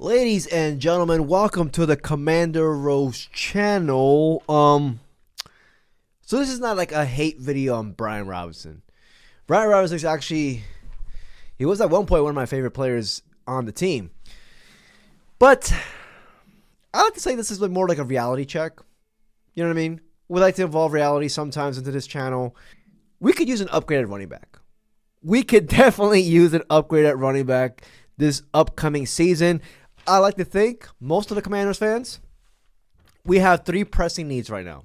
Ladies and gentlemen, welcome to the Commander Rose channel. So this is not like a hate video on Brian Robinson. Brian Robinson is actually, he was at one point one of my favorite players on the team. But I like to say this is more like a reality check. You know what I mean? We like to involve reality sometimes into this channel. We could use an upgraded running back. We could definitely use an upgraded running back this upcoming season. I like to think, most of the Commanders fans, we have three pressing needs right now.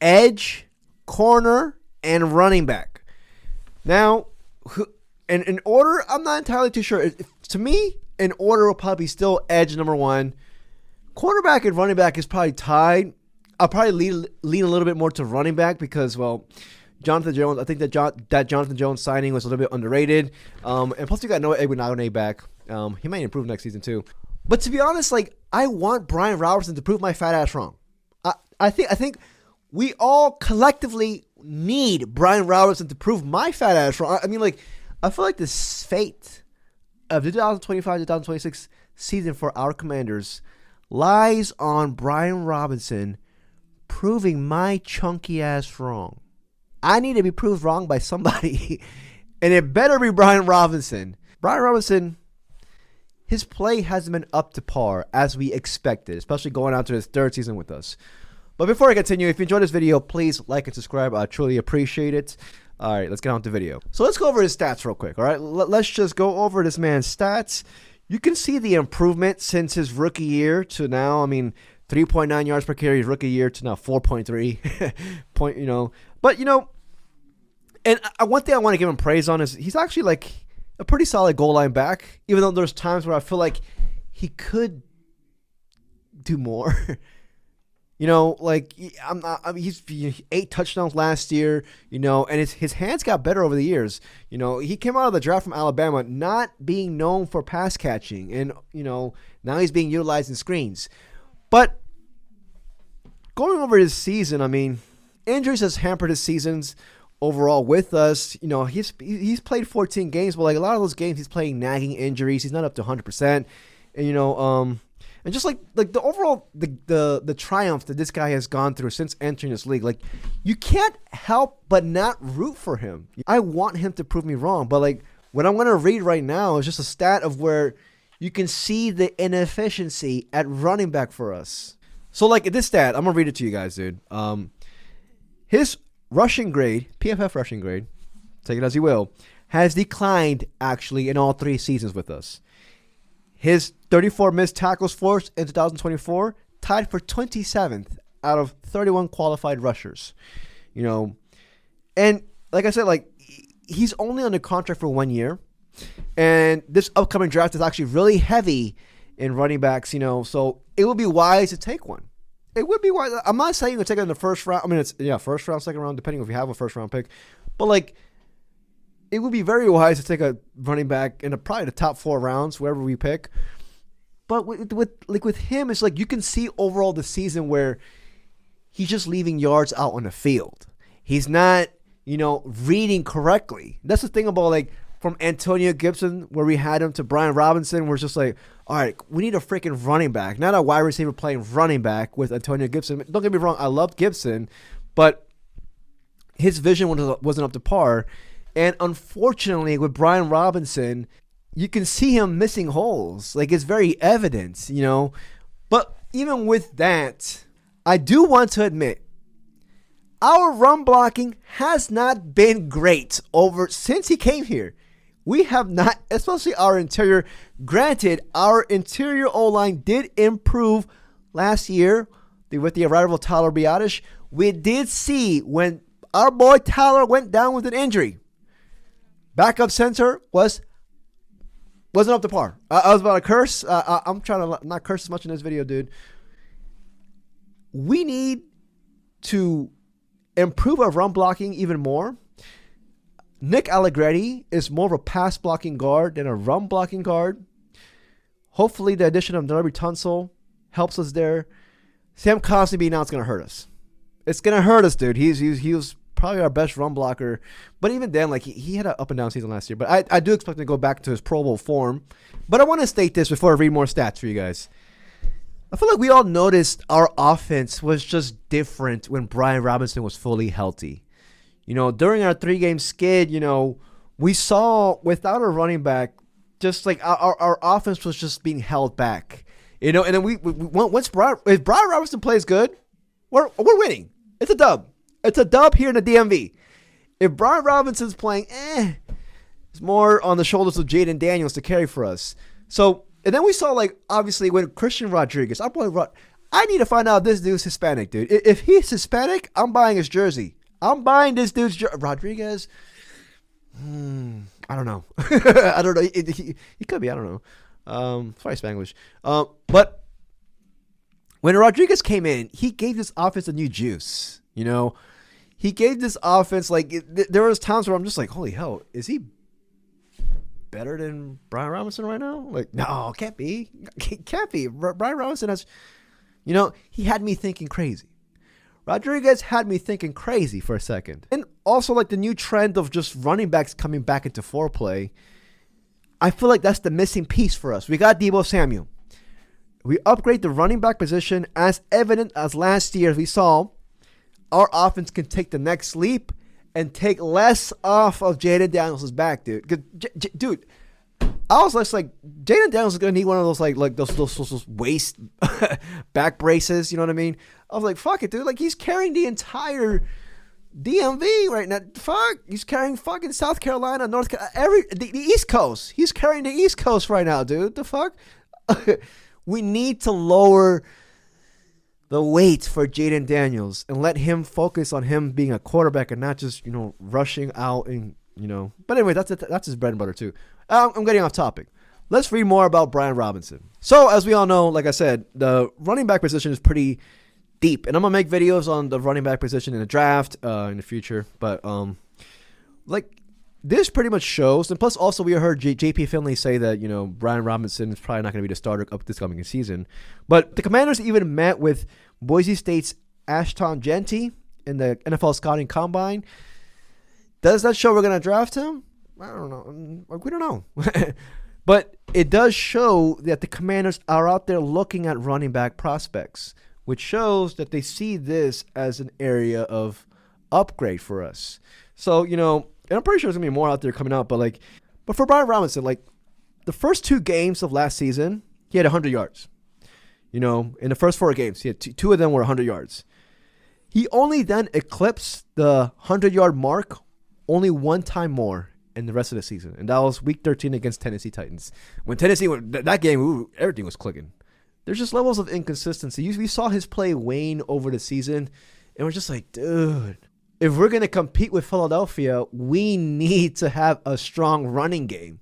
Edge, corner, and running back. Now, in order, I'm not entirely too sure. To me, in order will probably still edge number one. Cornerback and running back is probably tied. I'll probably lean a little bit more to running back because, well, Jonathan Jones, I think that Jonathan Jones signing was a little bit underrated. And plus, you got Noah Iguanagone back. He might improve next season too. But to be honest, like, I want Brian Robinson to prove my fat ass wrong. I think we all collectively need Brian Robinson to prove my fat ass wrong. I mean, like, I feel like the fate of the 2025-2026 season for our Commanders lies on Brian Robinson proving my chunky ass wrong. I need to be proved wrong by somebody, and it better be Brian Robinson. Brian Robinson, his play hasn't been up to par as we expected, especially going out to his third season with us. But before I continue, if you enjoyed this video, please like and subscribe. I truly appreciate it. All right, let's get on to the video. So let's go over his stats real quick, all right? Let's just go over this man's stats. You can see the improvement since his rookie year to now. I mean, 3.9 yards per carry his rookie year to now 4.3. But, and one thing I want to give him praise on is he's actually like a pretty solid goal line back, even though there's times where I feel like he could do more. He's 8 touchdowns last year, and his hands got better over the years. He came out of the draft from Alabama not being known for pass catching, and, now he's being utilized in screens. But going over his season, I mean, injuries has hampered his seasons overall with us. He's played 14 games, but like a lot of those games, he's playing nagging injuries. He's not up to 100%, and just like the overall the triumph that this guy has gone through since entering this league, like, you can't help but not root for him. I want him to prove me wrong, but like what I'm gonna read right now is just a stat of where you can see the inefficiency at running back for us. So like this stat, I'm gonna read it to you guys, dude. His rushing grade, PFF rushing grade, take it as you will, has declined actually in all 3 seasons with us. His 34 missed tackles forced in 2024 tied for 27th out of 31 qualified rushers. And like I said, like, he's only under contract for 1 year, and this upcoming draft is actually really heavy in running backs. So it would be wise to take one. It would be wise. I'm not saying to take it in the first round. I mean, it's first round, second round, depending if you have a first round pick. But like, it would be very wise to take a running back in probably the top 4 rounds, wherever we pick. But with him, it's like you can see overall the season where he's just leaving yards out on the field. He's not, reading correctly. That's the thing about, like, from Antonio Gibson, where we had him, to Brian Robinson, where it's just like, all right, we need a freaking running back, not a wide receiver playing running back with Antonio Gibson. Don't get me wrong, I loved Gibson, but his vision wasn't up to par. And unfortunately, with Brian Robinson, you can see him missing holes. Like, it's very evident, But even with that, I do want to admit, our run blocking has not been great since he came here. We have not, especially our interior. Granted, our interior O-line did improve last year with the arrival of Tyler Biadasz. We did see when our boy Tyler went down with an injury, backup center wasn't up to par. I was about to curse. I'm trying to not curse as much in this video, dude. We need to improve our run blocking even more. Nick Allegretti is more of a pass blocking guard than a run blocking guard. Hopefully the addition of Darby Tunsil helps us there. Sam Cosby now, it's going to hurt us. It's going to hurt us, dude. He was probably our best run blocker. But even then, like he had an up and down season last year. But I do expect him to go back to his Pro Bowl form. But I want to state this before I read more stats for you guys. I feel like we all noticed our offense was just different when Brian Robinson was fully healthy. During our 3-game skid, we saw without a running back, just like our offense was just being held back. And then if Brian Robinson plays good, we're winning. It's a dub. It's a dub here in the DMV. If Brian Robinson's playing, it's more on the shoulders of Jaden Daniels to carry for us. So, and then we saw, like, obviously when Christian Rodriguez, our boy, I need to find out if this dude's Hispanic, dude. If he's Hispanic, I'm buying his jersey. I'm buying this dude's jersey. Rodriguez, I don't know. I don't know. He could be. I don't know. Sorry, Spanglish. But when Rodriguez came in, he gave this offense a new juice. He gave this offense, like, there was times where I'm just like, holy hell, is he better than Brian Robinson right now? Like, no, can't be. Can't be. Brian Robinson has, he had me thinking crazy. Rodriguez had me thinking crazy for a second. And also, like, the new trend of just running backs coming back into foreplay, I feel like that's the missing piece for us. We got Deebo Samuel. We upgrade the running back position, as evident as last year we saw. Our offense can take the next leap and take less off of Jaden Daniels' back, dude. Dude, I was just like, Jaden Daniels is gonna need one of those like those waist back braces. You know what I mean? I was like, fuck it, dude. Like, he's carrying the entire DMV right now. Fuck, he's carrying fucking South Carolina, North Carolina, the East Coast. He's carrying the East Coast right now, dude. The fuck? We need to lower the weight for Jaden Daniels and let him focus on him being a quarterback and not just, rushing out and, But anyway, that's his bread and butter too. I'm getting off topic. Let's read more about Brian Robinson. So, as we all know, like I said, the running back position is pretty deep. And I'm going to make videos on the running back position in the draft in the future. But, this pretty much shows, and plus also we heard JP Finley say that, Brian Robinson is probably not going to be the starter up this coming season. But the Commanders even met with Boise State's Ashton Genty in the NFL Scouting Combine. Does that show we're going to draft him? I don't know. We don't know. But it does show that the Commanders are out there looking at running back prospects, which shows that they see this as an area of upgrade for us. So, and I'm pretty sure there's going to be more out there coming out, but for Brian Robinson, like, the first 2 games of last season, he had 100 yards. In the first 4 games, he had two of them were 100 yards. He only then eclipsed the 100-yard mark only one time more in the rest of the season, and that was Week 13 against Tennessee Titans. When Tennessee went that game, everything was clicking. There's just levels of inconsistency. We saw his play wane over the season, and we're just like, dude, if we're going to compete with Philadelphia, we need to have a strong running game.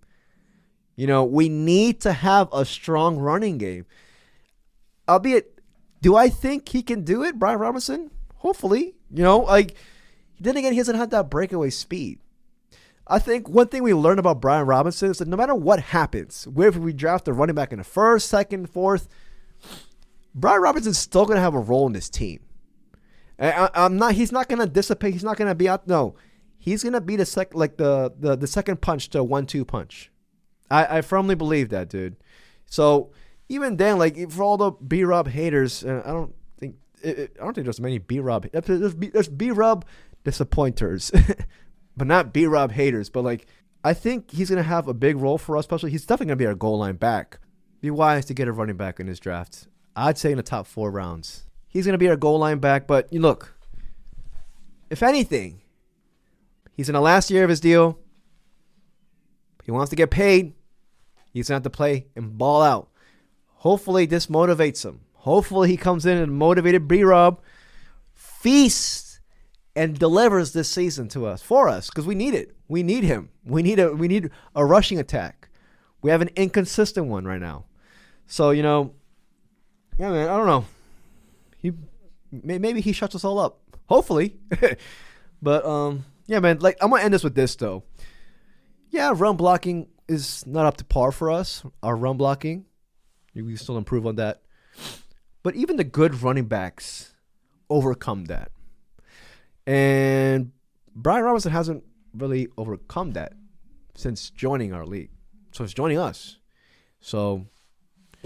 We need to have a strong running game. Albeit, do I think he can do it, Brian Robinson? Hopefully. Then again, he doesn't have that breakaway speed. I think one thing we learned about Brian Robinson is that no matter what happens, whether we draft a running back in the first, second, fourth, Brian Robinson's still going to have a role in this team. He's not going to dissipate. He's not going to be out. No, he's going to be the second punch to a 1-2 punch. I firmly believe that, dude. So even then, like, for all the B-Rob haters, I don't think there's many B-Rob. There's B-Rob disappointers, but not B-Rob haters. But like, I think he's going to have a big role for us. Especially, he's definitely going to be our goal line back. Be wise to get a running back in this draft. I'd say in the top 4 rounds. He's going to be our goal line back, but look, if anything, he's in the last year of his deal. He wants to get paid. He's going to have to play and ball out. Hopefully this motivates him. Hopefully he comes in and motivated B-Rob, feasts, and delivers this season for us, because we need it. We need him. We need a rushing attack. We have an inconsistent one right now. So, yeah, man, I don't know. Maybe he shuts us all up. Hopefully. But yeah, man, like, I'm gonna end this with this though. Yeah, run blocking is not up to par for us. Our run blocking, we still improve on that. But even the good running backs overcome that. And Brian Robinson hasn't really overcome that since joining our league. So he's joining us. So,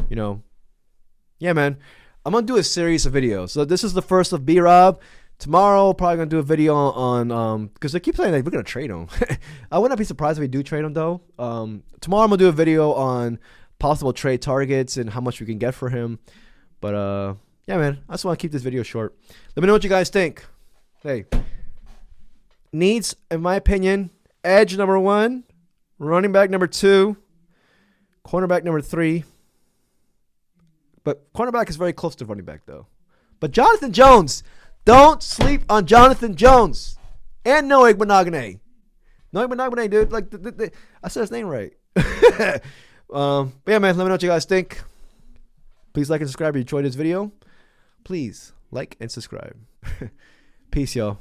yeah, man. I'm going to do a series of videos. So this is the first of B-Rob. Tomorrow, probably going to do a video on, because they keep saying that we're going to trade him. I would not be surprised if we do trade him, though. Tomorrow, I'm going to do a video on possible trade targets and how much we can get for him. But, yeah, man, I just want to keep this video short. Let me know what you guys think. Hey, needs, in my opinion, edge number 1, running back number 2, cornerback number 3. But cornerback is very close to running back, though. But Jonathan Jones, don't sleep on Jonathan Jones and Noah Igbenogany. Noah Igbenogany, dude. Like, I said his name right. But yeah, man, let me know what you guys think. Please like and subscribe if you enjoyed this video. Please like and subscribe. Peace, y'all.